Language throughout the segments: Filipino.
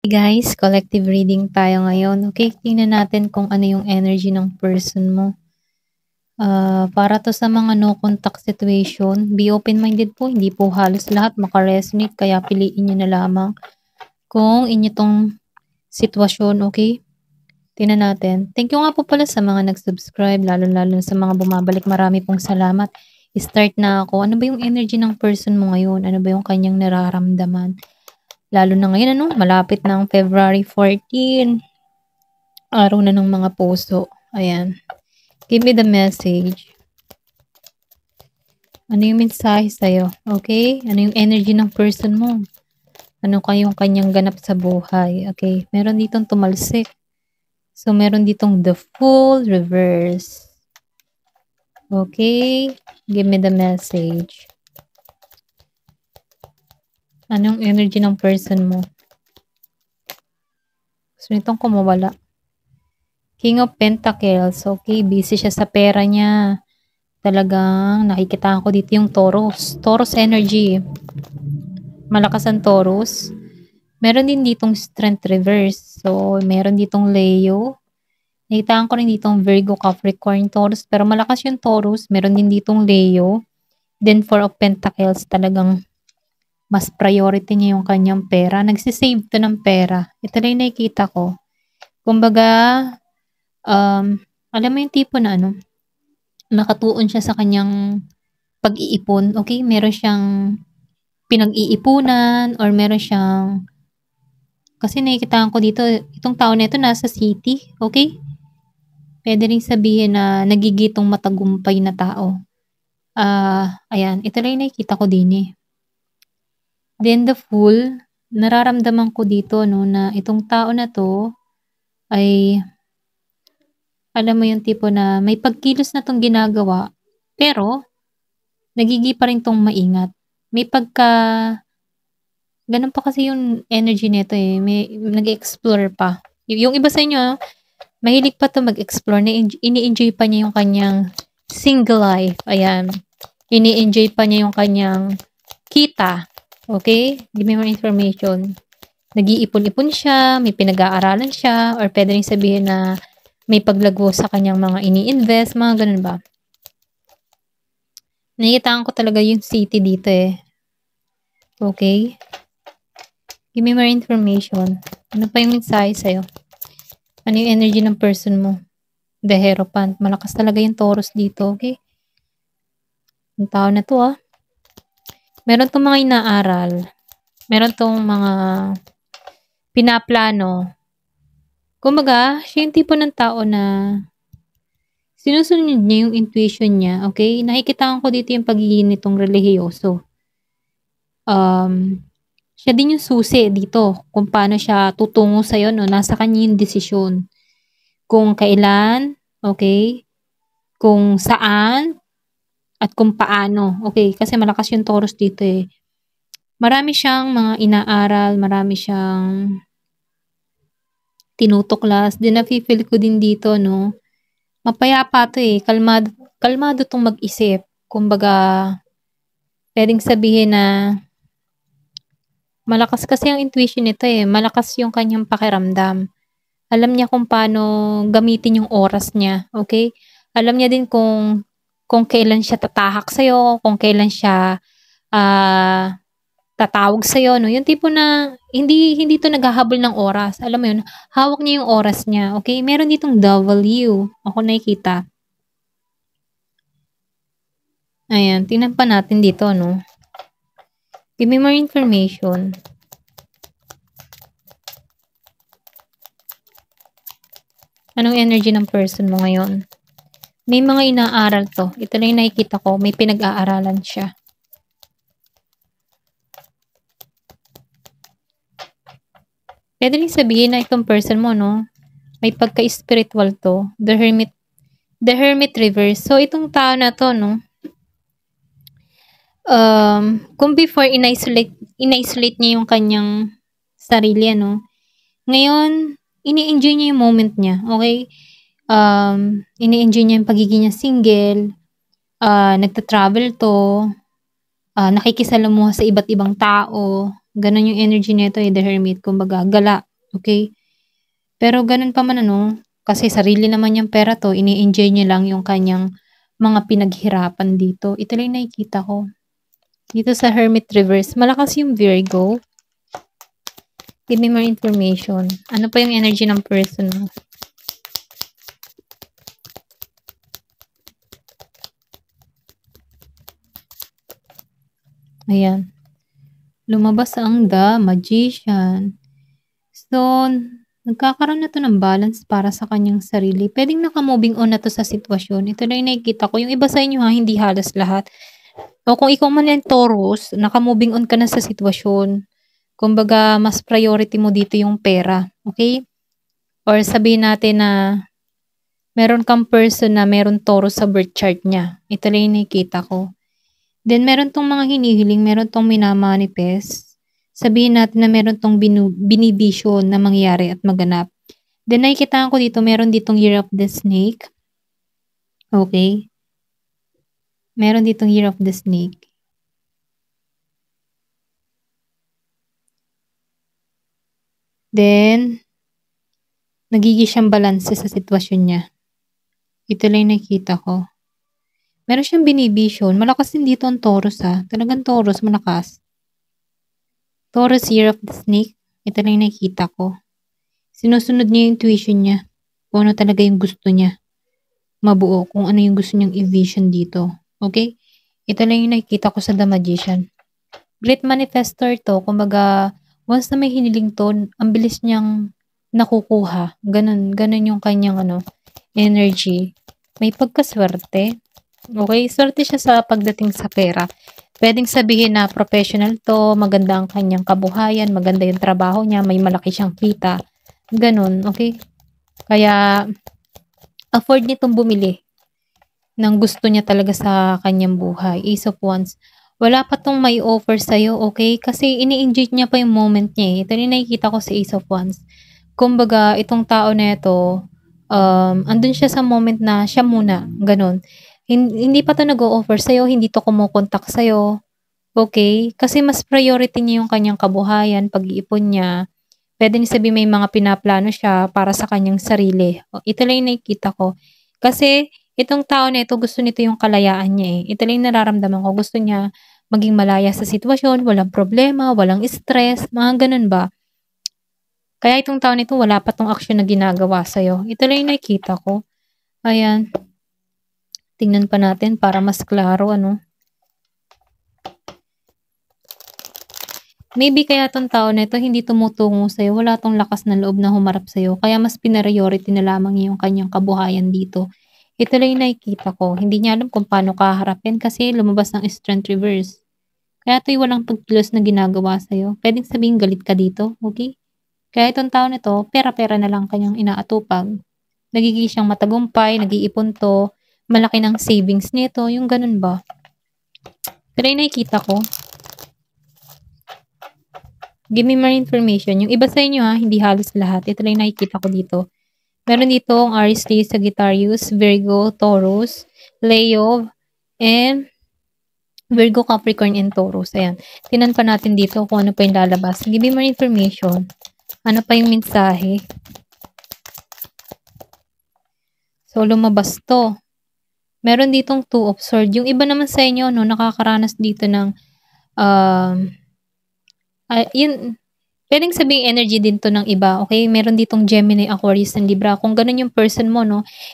Guys, collective reading tayo ngayon. Okay, tingnan natin kung ano yung energy ng person mo. Para to sa mga no contact situation, be open-minded po. Hindi po halos lahat makaresonate, kaya piliin nyo na lamang kung inyo tong sitwasyon, okay? Tingnan natin. Thank you nga po pala sa mga nag-subscribe, lalo-lalo sa mga bumabalik. Marami pong salamat. Start na ako. Ano ba yung energy ng person mo ngayon? Ano ba yung kanyang nararamdaman? Lalo na ngayon, malapit na ang February 14. Araw na ng mga puso. Ayan. Give me the message. Ano yung mensahe sa'yo? Okay? Ano yung energy ng person mo? Ano kayong kanyang ganap sa buhay? Okay? Meron ditong tumalsik. So, meron ditong the Fool reverse. Okay? Give me the message. Anong energy ng person mo? Gusto nitong kumawala. King of Pentacles. Okay, busy siya sa pera niya. Talagang nakikita ko dito yung Taurus. Taurus energy. Malakas ang Taurus. Meron din ditong Strength reverse. So, meron ditong Leo. Nakita ko rin ditong Virgo, Capricorn, Taurus. Pero malakas yung Taurus. Meron din ditong Leo. Then, Four of Pentacles. Talagang mas priority niya yung kanyang pera. Nagsisave to ng pera. Ito lang yung nakikita ko. Kumbaga, alam mo yung tipo na nakatuon siya sa kanyang pag-iipon. Okay? Meron siyang pinag-iipunan or meron siyang, kasi nakikita ko dito, itong tao na ito nasa city. Okay? Pwede rin sabihin na nagigitong matagumpay na tao. Ayan. Ito lang yung nakikita ko din eh. Then the Fool, nararamdaman ko dito na itong tao na to ay, alam mo yung tipo na may pagkilos na tong ginagawa, pero nagigi pa rin tong maingat. May ganun pa kasi yung energy nito eh. May nag-explore pa. Yung iba sa inyo, mahilig pa to mag-explore. Ini-enjoy pa niya yung kanyang single life. Ayan. Ini-enjoy pa niya yung kanyang kita. Okay? Give me more information. Nag-iipon-ipon siya, may pinag-aaralan siya, or pwede rin sabihin na may paglago sa kanyang mga ini-invest, mga ganun ba? Nakikitaan ko talaga yung city dito eh. Okay? Give me more information. Ano pa yung mensahe sa'yo? Ano yung energy ng person mo? The Hierophant. Malakas talaga yung Taurus dito, okay? Yung tao na to Meron tong mga inaaral. Meron tong mga pinaplano. Kumbaga, siya yung tipo ng tao na sinusunod niya yung intuition niya, okay? Nakikita ko dito yung pagiging nitong relihiyoso. Siya din yung susi dito kung paano siya tutungo sa'yo, nasa kanya yung desisyon. Kung kailan, okay? Kung saan, at kung paano, okay? Kasi malakas yung Taurus dito eh. Marami siyang mga inaaral, marami siyang tinutuklas. Din nafe-feel ko din dito, mapayapa to eh. Kalmado tong mag-isip. Kumbaga, pwedeng sabihin na malakas kasi ang intuition nito eh. Malakas yung kanyang pakiramdam. Alam niya kung paano gamitin yung oras niya, okay? Alam niya din kung kailan siya tatahak sa'yo, kung kailan siya tatawag sa'yo, Yung tipo na hindi to naghahabol ng oras. Alam mo yun, hawak niya yung oras niya, okay? Meron ditong W. Ako nakikita. Ayan, tingnan pa natin dito, Give me more information. Anong energy ng person mo ngayon? May mga inaaral to. Ito lang yung nakikita ko. May pinag-aaralan siya. Pwede rin sabihin na itong person mo, may pagka-spiritual to. The Hermit reverse. So, itong tao na to, kung before in-isolate niya yung kanyang sarili, ngayon, ini-enjoy niya yung moment niya, okay? Ini-enjoy niya yung pagiging niya single, nagta-travel to, nakikisalamuha sa iba't ibang tao, ganun yung energy nito The Hermit, kumbaga, gala, Okay? Pero ganun pa man ano, kasi sarili naman niyang pera 'to, ini-enjoy niya lang yung kanyang mga pinaghirapan dito. Ito lang yung nakikita ko. Dito sa Hermit reverse, malakas yung Virgo. Give me more information. Ano pa yung energy ng person mo? Ayan. Lumabas ang The Magician. So, nagkakaroon na 'to ng balance para sa kanyang sarili. Puwedeng naka-moving on na 'to sa sitwasyon. Ito lang yung nakikita ko. Yung iba sa inyo ha, hindi halos lahat. O kung ikaw man yung Taurus, naka-moving on ka na sa sitwasyon. Kumbaga, mas priority mo dito yung pera, okay? Or sabihin natin na meron kang person na meron Taurus sa birth chart niya. Ito lang yung nakikita ko. Then meron 'tong mga hinihiling, meron 'tong mina-manifest. Sabihin natin na meron 'tong binibisyon na mangyari at maganap. Then nakikitaan ko dito, meron ditong Year of the Snake. Okay? Meron ditong Year of the Snake. Then, nagiging siyang balanse sa sitwasyon niya. Ito lang yung nakikita ko. Meron siyang binibisyon. Malakas din dito ang Taurus ha. Talagang Taurus, malakas. Taurus, Year of the Snake. Ito lang yung nakikita ko. Sinusunod niya yung intuition niya. Kung ano talaga yung gusto niya. Mabuo. Kung ano yung gusto niyang i-vision dito. Okay? Ito lang yung nakikita ko sa The Magician. Great manifestor to. Kumbaga, once na may hiniling to, ang bilis niyang nakukuha. Ganun yung kanyang energy. May pagkaswerte. Okay? Swerte siya sa pagdating sa pera. Pwedeng sabihin na professional to, maganda ang kanyang kabuhayan, maganda yung trabaho niya, may malaki siyang kita. Ganun, okay? Kaya, afford nitong bumili ng gusto niya talaga sa kanyang buhay. Ace of Wands. Wala pa tong may offer sa'yo, okay? Kasi ini-enjoy niya pa yung moment niya eh. Ito yung nakikita ko sa Ace of Wands. Kumbaga, itong tao na ito, andun siya sa moment na siya muna. Ganun. Hindi pa to nag-o-offer sa'yo, hindi to kumukontak sa'yo. Okay? Kasi mas priority niya yung kanyang kabuhayan, pag-iipon niya. Pwede niya sabihin may mga pinaplano siya para sa kanyang sarili. Ito lang yung nakikita ko. Kasi itong tao na ito, gusto nito yung kalayaan niya eh. Ito lang yung nararamdaman ko. Gusto niya maging malaya sa sitwasyon, walang problema, walang stress, mga ganun ba. Kaya itong tao nito, wala pa tong action na ginagawa sa'yo. Ito lang yung nakikita ko. Ayan. Tingnan pa natin para mas klaro, Maybe kaya tong tao na ito hindi tumutungo sa'yo, wala tong lakas na loob na humarap sa'yo, kaya mas pinariority na lamang yung kanyang kabuhayan dito. Ito lang yung nakikita ko. Hindi niya alam kung paano kaharapin kasi lumabas ng Strength Reverse. Kaya ito'y walang pagkilos na ginagawa sa'yo. Pwedeng sabihin galit ka dito, okay? Kaya itong tao na ito, pera-pera na lang kanyang inaatupag. Nagiging siyang matagumpay, nag-iipon to, malaki ng savings nito, yung ganun ba? Pero yung nakikita ko, give me more information. Yung iba sa inyo ha, hindi halos lahat. Ito lang nakikita ko dito. Meron dito ang Aries, Leo, Sagittarius, Virgo, Taurus, Leo, and Virgo, Capricorn, and Taurus. Ayan. Tinan pa natin dito kung ano pa yung lalabas. Give me more information. Ano pa yung mensahe? So, lumabas to. Meron ditong Two of Swords. Yung iba naman sa inyo, nakakaranas dito ng yun, pwedeng sabing energy din to ng iba, okay? Meron ditong Gemini, Aquarius, and Libra. Kung ganun yung person mo,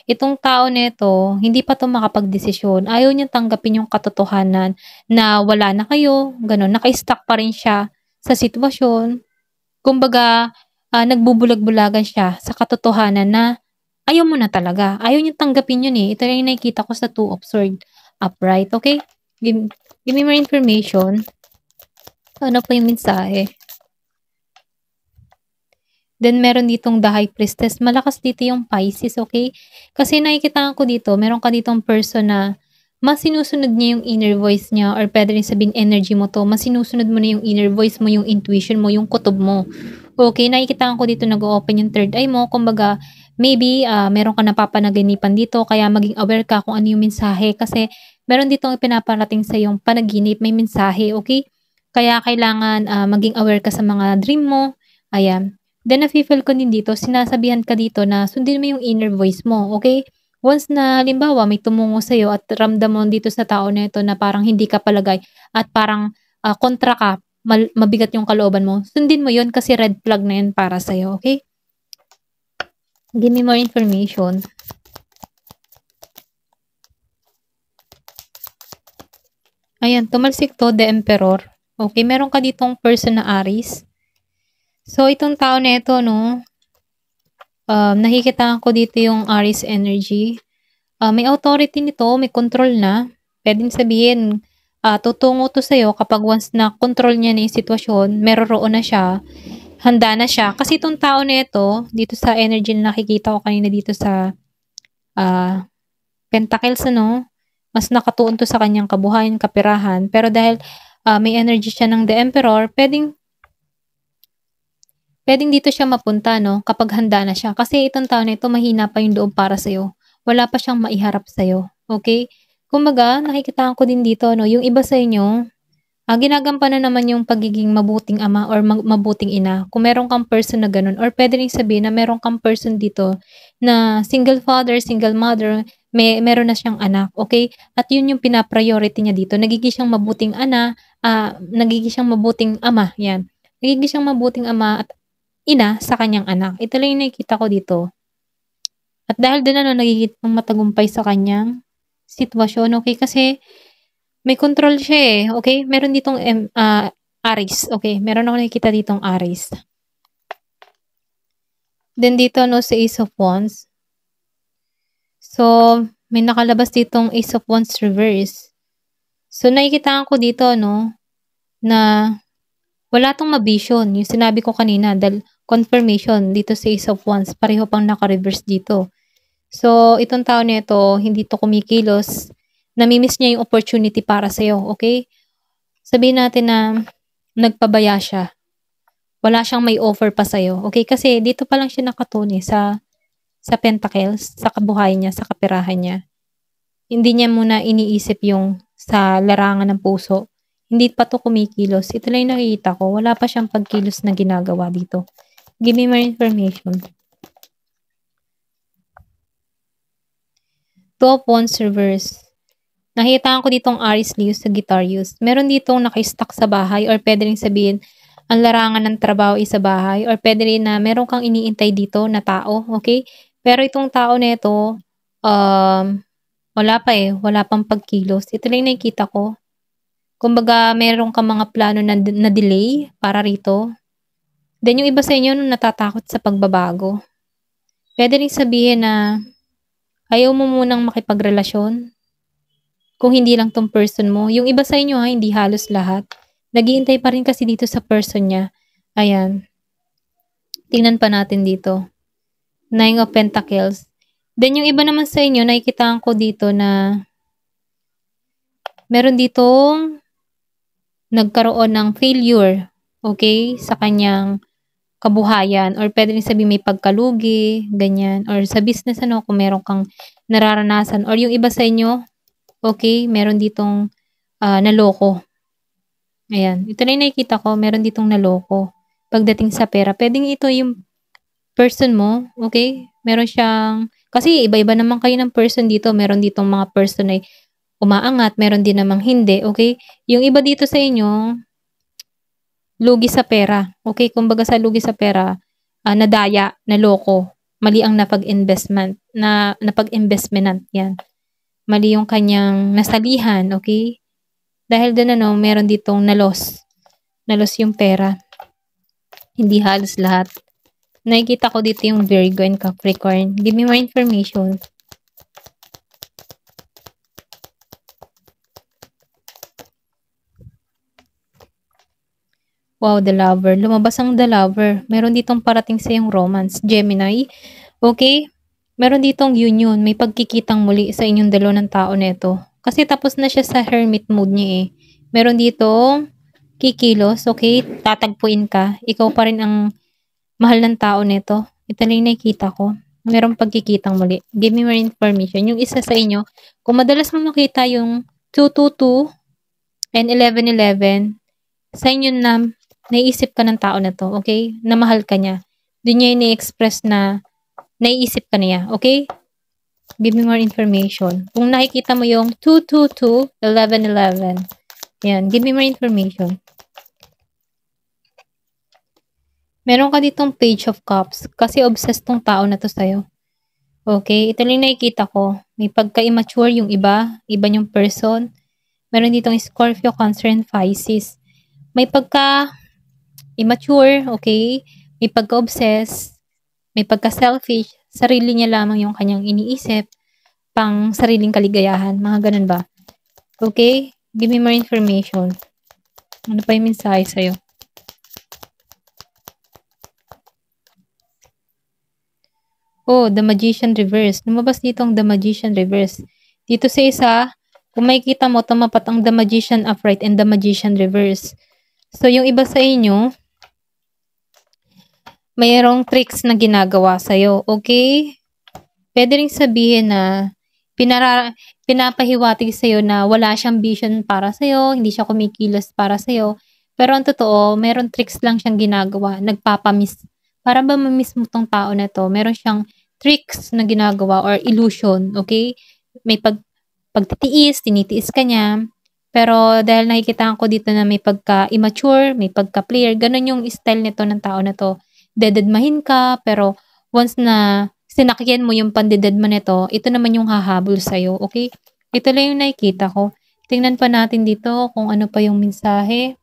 itong tao nito, hindi pa to makapagdesisyon. Ayaw niyang tanggapin yung katotohanan na wala na kayo, ganun. Naka-stuck pa rin siya sa sitwasyon. Kumbaga, nagbubulag-bulagan siya sa katotohanan na ayaw mo na talaga. Ayaw niyang tanggapin yun eh. Ito lang yung nakikita ko sa Two of Swords upright, okay? Give me more information. Ano pa yung mensahe? Then, meron ditong The High Priestess. Malakas dito yung Pisces, okay? Kasi nakikita ko dito, meron ka ditong person na mas sinusunod niya yung inner voice niya or pwede rin sabihin energy mo to. Mas sinusunod mo na yung inner voice mo, yung intuition mo, yung kutob mo. Okay, nakikita ko dito nag-open yung third eye mo. Kumbaga, maybe meron ka napapanaginipan dito kaya maging aware ka kung ano yung mensahe. Kasi meron ditong ipinaparating sa yung panaginip, may mensahe, okay? Kaya kailangan maging aware ka sa mga dream mo. Ayan. Then nafi-feel ko din dito, sinasabihan ka dito na sundin mo yung inner voice mo, okay? Once na halimbawa may tumungo sa'yo at ramdam mo dito sa tao na ito na parang hindi ka palagay at parang, kontra ka, mabigat yung kalooban mo, sundin mo yun kasi red flag na yun para sa'yo, okay? Give me more information. Ayan, tumalsik to, the Emperor. Okay, meron ka ditong person na Aries. So, itong tao na ito, no, nakikita ko dito yung Aries energy. May authority nito, may control na. Pwedeng sabihin, tutungo to sa'yo kapag once na control niya na yung sitwasyon, meron na siya, handa na siya. Kasi itong tao na ito, dito sa energy na nakikita ko kanina dito sa Pentacles, ano, mas nakatuon to sa kanyang kabuhayan, kapirahan. Pero dahil may energy siya ng The Emperor, pwedeng dito siya mapunta, no, kapag handa na siya. Kasi itong tao na ito, mahina pa yung loob para sa'yo. Wala pa siyang maiharap sa'yo. Okay? Kumbaga, nakikita ko din dito, no, yung iba sa inyo, ginagampanan naman yung pagiging mabuting ama or mabuting ina. Kung meron kang person na ganun, or pwede rin sabihin na meron kang person dito na single father, single mother, meron na siyang anak, okay? At yun yung pinapriority niya dito. Nagiging siyang mabuting nagiging siyang mabuting ama, yan. Nagiging siyang mabuting ama at ina sa kanyang anak. Ito lang yung nakikita ko dito. At dahil doon, nagiging matagumpay sa kanyang sitwasyon, okay? Kasi may control siya eh, okay? Meron ditong Aries, okay? Meron ako nakikita ditong Aries. Then dito, no, sa Ace of Wands. So, may nakalabas ditong Ace of Wands reverse. So, nakikita ko dito, no, na wala tong ma-vision. Yung sinabi ko kanina, dahil confirmation dito sa Ace of Wands, pareho pang naka-reverse dito. So, itong tao na ito, hindi to kumikilos. Namimiss niya yung opportunity para sa'yo, okay? Sabihin natin na nagpabaya siya. Wala siyang may offer pa sa'yo, okay? Kasi dito pa lang siya nakatuni sa Pentacles, sa kabuhayan niya, sa kapirahan niya. Hindi niya muna iniisip yung sa larangan ng puso. Hindi pa to kumikilos. Ito lang yung nakikita ko. Wala pa siyang pagkilos na ginagawa dito. Give me more information. Two of Wands reverse. Nakita ko ditong Aries Leo sa Guitarius. Meron ditong naka-stuck sa bahay or pwede rin sabihin ang larangan ng trabaho is sa bahay or pwede rin na meron kang iniintay dito na tao, okay? Pero itong tao na ito, wala pa eh. Wala pang pagkilos. Ito lang nakikita ko. Kumbaga, meron kang mga plano na delay para rito. Then yung iba sa inyo natatakot sa pagbabago. Pwede rin sabihin na ayaw mo munang makipagrelasyon. Kung hindi lang tong person mo. Yung iba sa inyo hindi halos lahat. Naghihintay pa rin kasi dito sa person niya. Ayan. Tingnan pa natin dito. Nine of Pentacles. Then yung iba naman sa inyo, nakikita ko dito na meron ditong nagkaroon ng failure. Okay? Sa kanyang kabuhayan. Or pwede rin sabihin may pagkalugi. Ganyan. Or sa business kung meron kang nararanasan. Or yung iba sa inyo, okay, meron ditong naloko. Ayan. Ito na yung nakikita ko. Meron ditong naloko. Pagdating sa pera. Pwedeng ito yung person mo. Okay? Meron siyang... Kasi iba-iba naman kayo ng person dito. Meron ditong mga person na umaangat. Meron din namang hindi. Okay? Yung iba dito sa inyo, lugi sa pera. Okay? Kumbaga sa lugi sa pera, nadaya, naloko. Mali ang napag-investment. Yan. Mali yung kanyang nasalihan, okay? Dahil doon meron ditong nalos. Nalos yung pera. Hindi halos lahat. Nakikita ko dito yung Virgo and Capricorn. Give me more information. Wow, the Lover. Lumabas ang the Lover. Meron ditong parating sa yung romance. Gemini. Okay? Meron ditong union. May pagkikitang muli sa inyong dalawa ng tao neto. Kasi tapos na siya sa hermit mode niya eh. Meron ditong kikilos. Okay? Tatagpuin ka. Ikaw pa rin ang mahal ng tao neto. Ito lang nakikita ko. Meron pagkikitang muli. Give me more information. Yung isa sa inyo, kung madalas mo makita yung 222 and 1111, sa inyo na naiisip ka ng tao na to, okay? Na mahal ka niya. Doon niya ini-express na naiisip ka niya. Okay? Give me more information. Kung nakikita mo yung 222, 1111. Yan. Give me more information. Meron ka ditong Page of Cups kasi obsessed tong tao na to sa'yo. Okay? Ito lang nakikita ko. May pagka-immature yung iba yung person. Meron ditong Scorpio, Cancer, and Pisces. May pagka-immature, okay? May pagka-obsess, may pagka-selfish, sarili niya lamang yung kanyang iniisip, pang sariling kaligayahan, mga ganun ba? Okay? Give me more information. Ano pa yung mensahe sa'yo? Oh, The Magician Reverse. Lumabas dito ang The Magician Reverse. Dito sa isa, kung makikita mo, tumapat ang The Magician Upright and The Magician Reverse. So, yung iba sa inyo, mayroong tricks na ginagawa sa'yo. Okay? Pwede rin sabihin na pinapahiwatig sa'yo na wala siyang vision para sa'yo, hindi siya kumikilos para sa'yo. Pero ang totoo, meron tricks lang siyang ginagawa. Nagpapamiss. Para ba mamiss mo tong tao na to, meron siyang tricks na ginagawa or illusion. Okay? May pagtitiis, tinitiis ka niya. Pero dahil nakikita ko dito na may pagka-immature, may pagka-player, ganun yung style nito ng tao na to. Dededmahin ka, pero once na sinakyan mo yung pandededma nito, ito naman yung hahabol sa'yo, okay? Ito lang yung nakikita ko. Tingnan pa natin dito kung ano pa yung mensahe.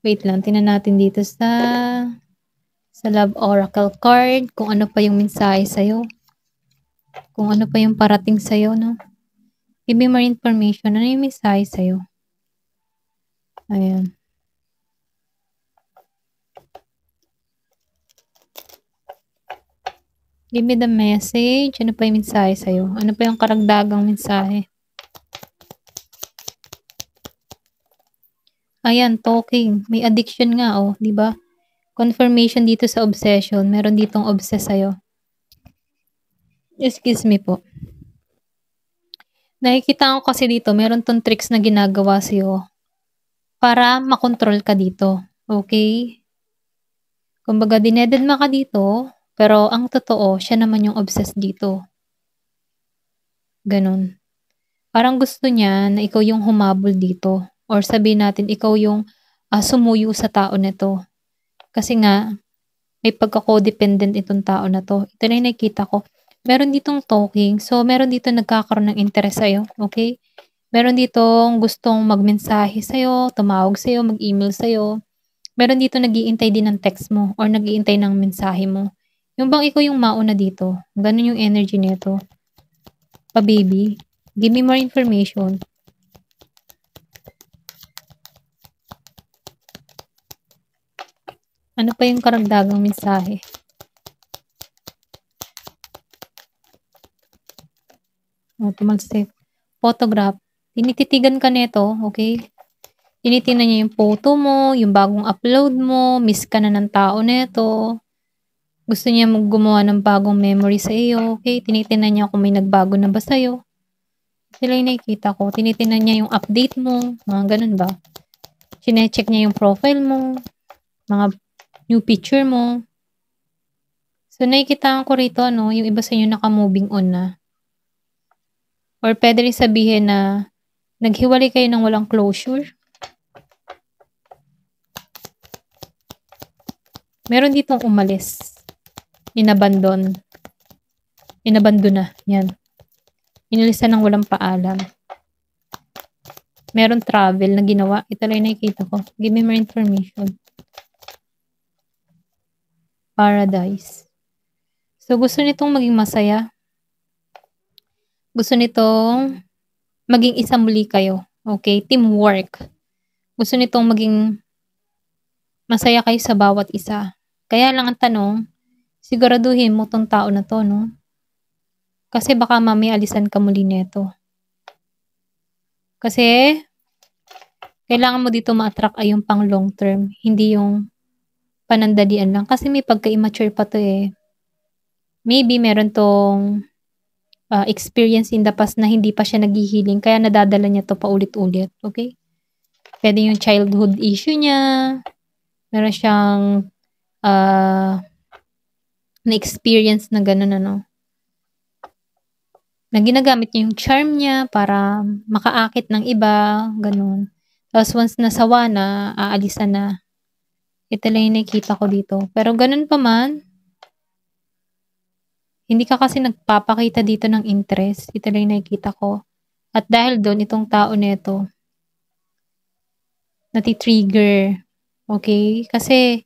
Wait lang, tingnan natin dito sa Love Oracle card, kung ano pa yung mensahe sa'yo. Kung ano pa yung parating sa'yo, no? Give me more information. Ano yung mensahe sa'yo? Ayan. Give me the message. Ano pa yung mensahe sa'yo? Ano pa yung karagdagang mensahe? Ayan, talking. May addiction nga, oh. Diba? Confirmation dito sa obsession. Meron ditong obsess sa'yo. Excuse me po. Nakikita ko kasi dito, meron tong tricks na ginagawa sa'yo para makontrol ka dito. Okay? Kumbaga, dinededma ka dito, pero ang totoo, siya naman yung obsessed dito. Ganon. Parang gusto niya na ikaw yung humabol dito. Or sabihin natin, ikaw yung sumuyo sa tao nito. Kasi nga, may pagka-codependent itong tao na to. Ito na yung nakikita ko. Meron ditong talking. So, meron dito nagkakaroon ng interest sa'yo. Okay? Meron ditong gustong magmensahe sa'yo, tumawag sa'yo, mag-email sa'yo. Meron dito nag-iintay din ng text mo or nag-iintay ng mensahe mo. Yung bang ikaw yung mauna dito. Ganun yung energy nito. Pa-baby. Give me more information. Ano pa yung karagdagang mensahe? Tumalsik. Photograph. Tinititigan ka nito, okay? Tinitingnan niya yung photo mo, yung bagong upload mo, miss ka na ng tao nito. Gusto niya gumawa ng bagong memory sa iyo, okay? Tinitingnan niya kung may nagbago na ba sa'yo. Sila yung nakikita ko. Tinitingnan niya yung update mo, mga ganun ba? Chine-check niya yung profile mo, mga new picture mo. So, nakikita ko rito, no, yung iba sa inyo naka-moving on na. Or pwede rin sabihin na naghiwalay kayo ng walang closure. Meron ditong umalis. Inabandon na. Yan. Inalisan ng walang paalam. Meron travel na ginawa. Ito lang nakikita ko. Give me more information. Paradise. So, gusto nitong maging masaya. Gusto nitong maging isa muli kayo. Okay? Teamwork. Gusto nitong maging masaya kayo sa bawat isa. Kaya lang ang tanong, siguraduhin mo tong tao na to, no? Kasi baka mamaya alisan ka muli neto. Kasi, kailangan mo dito ma-attract ay yung pang long term, hindi yung panandalian lang. Kasi may pagka-immature pa to eh. Maybe meron tong experience in the past na hindi pa siya naghihiling, kaya nadadala niya to paulit-ulit. Okay? Pwede yung childhood issue niya, meron siyang na-experience na gano'n ano, na ginagamit niya yung charm niya para makaakit ng iba, gano'n. Tapos once nasawa na, aalisan na. Ito lang yung nakikita ko dito. Pero gano'n pa man, hindi ka kasi nagpapakita dito ng interest. Ito lang yung nakikita ko. At dahil do'n, itong tao nito, nati-trigger. Okay? Kasi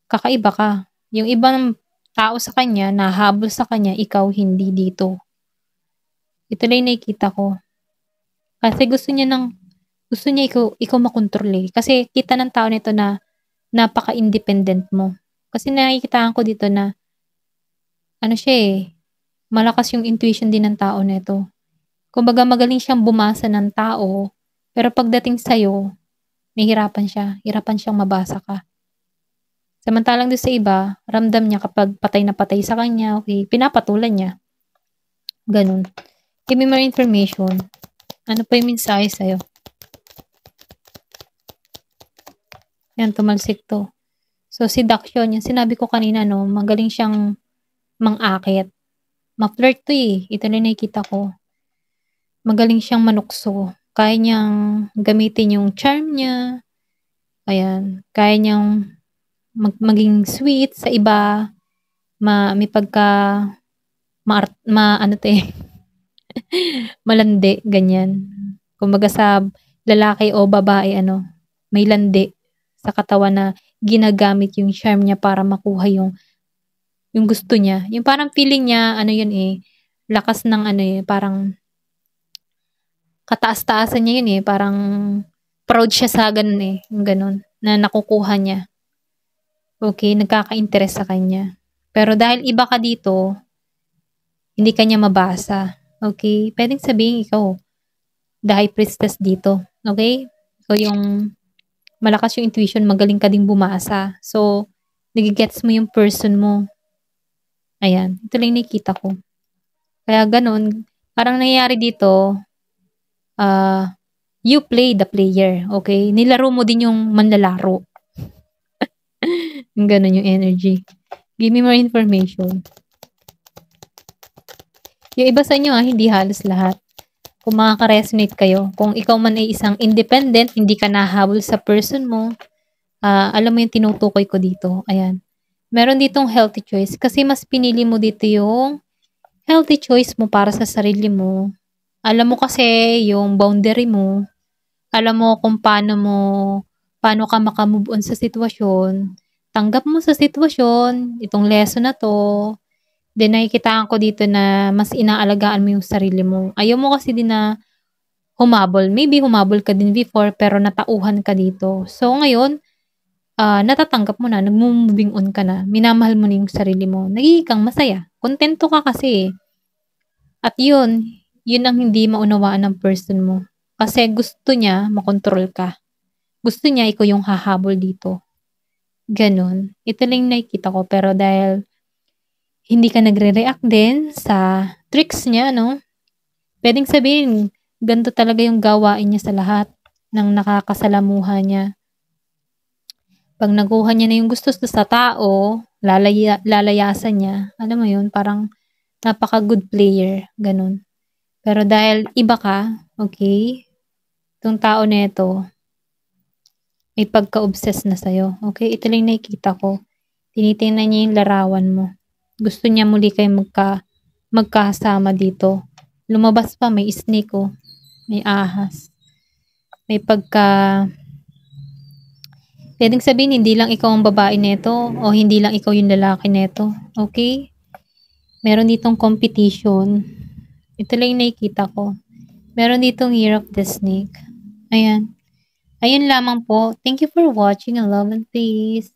kakaiba ka. Yung ibang tao sa kanya, nahabol sa kanya, ikaw hindi dito. Ito lang yung nakikita ko. Kasi gusto niya ikaw makontrol eh. Kasi kita ng tao nito na napaka-independent mo. Kasi nakikitaan ko dito na, ano siya eh, malakas yung intuition din ng tao nito. Kumbaga magaling siyang bumasa ng tao, pero pagdating sa'yo, nahihirapan siya. Hirapan siyang mabasa ka. Samantalang doon sa iba, ramdam niya kapag patay na patay sa kanya, okay, pinapatulan niya. Ganun. Give me more information. Ano pa yung mensahe sa'yo? Yan, tumalsik to. So, seduction, yung sinabi ko kanina, no, magaling siyang mang-akit. Ma-flirt to eh. Ito na nakikita ko. Magaling siyang manukso. Kaya niyang gamitin yung charm niya. Ayan. Kaya niyang maging sweet sa iba. May pagka, ano to eh, malandi, ganyan. Kumbaga sa lalaki o babae, ano, may landi sa katawan na ginagamit yung charm niya para makuha yung gusto niya. Yung parang feeling niya, ano yun eh, lakas ng ano eh, parang kataas-taasan niya yun eh, parang proud siya sa ganun eh, yung ganun, na nakukuha niya. Okay, nagkaka-interest sa kanya. Pero dahil iba ka dito, hindi kanya mabasa. Okay, pwedeng sabihin ikaw, the high priestess dito. Okay? So, yung malakas yung intuition, magaling ka ding bumasa. So, nagigets mo yung person mo. Ayan. Ito lang nakikita ko. Kaya ganun. Parang nangyayari dito, you play the player. Okay? Nilaro mo din yung manlalaro. Ganun yung energy. Give me more information. Yung iba sa inyo hindi halos lahat. Kung makaka-resonate kayo, kung ikaw man ay isang independent, hindi ka nahabol sa person mo, alam mo yung tinutukoy ko dito. Ayan. Meron ditong healthy choice kasi mas pinili mo dito yung healthy choice mo para sa sarili mo. Alam mo kasi yung boundary mo. Alam mo kung paano ka makamove on sa sitwasyon. Tanggap mo sa sitwasyon, itong lesson na to. Then nakikitaan ko dito na mas inaalagaan mo yung sarili mo. Ayaw mo kasi din na humabol. Maybe humabol ka din before pero natauhan ka dito. So ngayon, natatanggap mo na, nagmo-moving on ka na, minamahal mo na yung sarili mo, nagiging kang masaya. Kontento ka kasi. At yun ang hindi maunawaan ng person mo. Kasi gusto niya makontrol ka. Gusto niya ikaw yung hahabol dito. Ganon. Ito lang nakikita ko pero dahil hindi ka nagre-react din sa tricks niya, no? Pwedeng sabihin, ganito talaga yung gawain niya sa lahat ng nakakasalamuha niya. Pag nakuha niya na yung gusto sa tao, lalayasan niya. Alam mo yun, parang napaka-good player. Ganun. Pero dahil iba ka, okay, itong tao na ito, may pagka-obsess na sa'yo. Okay, ito lang nakikita ko. Tinitingnan niya yung larawan mo. Gusto niya muli kayo magkasama dito. Lumabas pa, may snake oh. May ahas. May pwedeng sabihin, hindi lang ikaw ang babae neto o hindi lang ikaw yung lalaki neto. Okay? Meron ditong competition. Ito lang yung nakikita ko. Meron ditong Year of the Snake. Ayan. Ayun lamang po. Thank you for watching and love and peace.